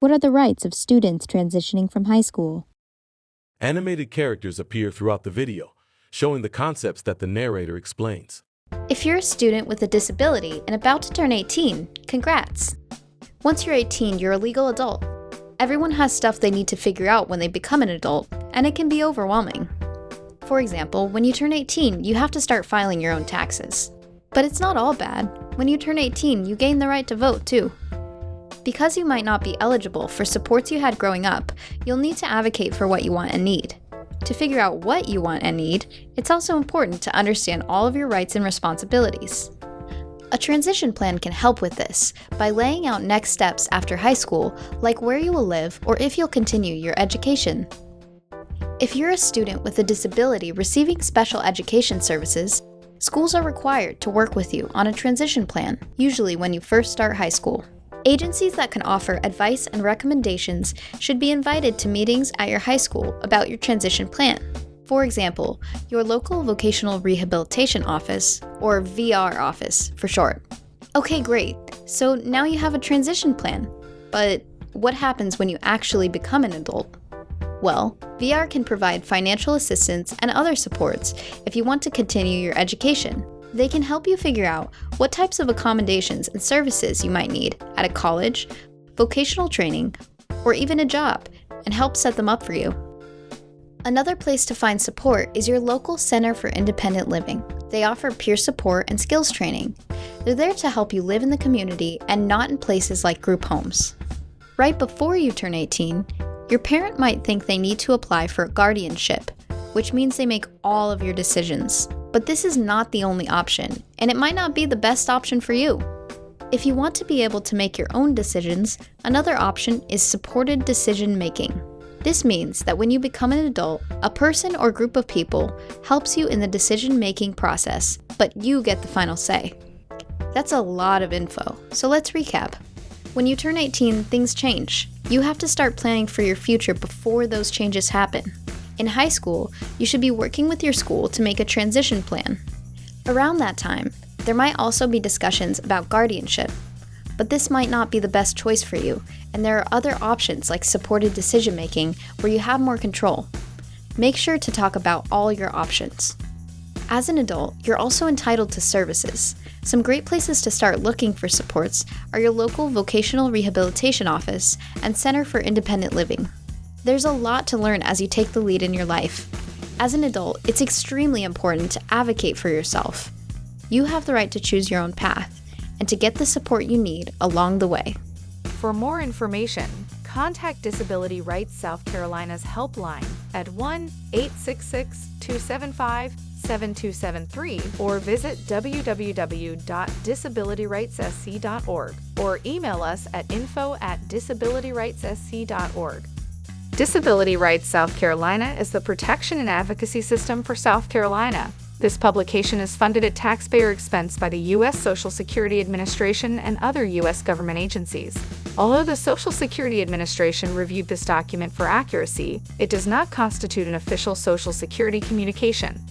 What are the rights of students transitioning from high school? Animated characters appear throughout the video, showing the concepts that the narrator explains. If you're a student with a disability and about to turn 18, congrats! Once you're 18, you're a legal adult. Everyone has stuff they need to figure out when they become an adult, and it can be overwhelming. For example, when you turn 18, you have to start filing your own taxes. But it's not all bad. When you turn 18, you gain the right to vote too. Because you might not be eligible for supports you had growing up, you'll need to advocate for what you want and need. To figure out what you want and need, it's also important to understand all of your rights and responsibilities. A transition plan can help with this by laying out next steps after high school, like where you will live or if you'll continue your education. If you're a student with a disability receiving special education services, schools are required to work with you on a transition plan, usually when you first start high school. Agencies that can offer advice and recommendations should be invited to meetings at your high school about your transition plan. For example, your local vocational rehabilitation office, or VR office for short. Okay, great. So now you have a transition plan. But what happens when you actually become an adult? Well, VR can provide financial assistance and other supports if you want to continue your education. They can help you figure out what types of accommodations and services you might need at a college, vocational training, or even a job, and help set them up for you. Another place to find support is your local Center for Independent Living. They offer peer support and skills training. They're there to help you live in the community and not in places like group homes. Right before you turn 18, your parent might think they need to apply for guardianship, which means they make all of your decisions. But this is not the only option, and it might not be the best option for you. If you want to be able to make your own decisions, another option is supported decision making. This means that when you become an adult, a person or group of people helps you in the decision-making process, but you get the final say. That's a lot of info, so let's recap. When you turn 18, things change. You have to start planning for your future before those changes happen. In high school, you should be working with your school to make a transition plan. Around that time, there might also be discussions about guardianship. But this might not be the best choice for you, and there are other options like supported decision-making where you have more control. Make sure to talk about all your options. As an adult, you're also entitled to services. Some great places to start looking for supports are your local vocational rehabilitation office and Center for Independent Living. There's a lot to learn as you take the lead in your life. As an adult, it's extremely important to advocate for yourself. You have the right to choose your own path and to get the support you need along the way. For more information, contact Disability Rights South Carolina's helpline at 1-866-275-7273 or visit www.disabilityrightssc.org or email us at info@disabilityrightssc.org. Disability Rights South Carolina is the protection and advocacy system for South Carolina. This publication is funded at taxpayer expense by the U.S. Social Security Administration and other U.S. government agencies. Although the Social Security Administration reviewed this document for accuracy, it does not constitute an official Social Security communication.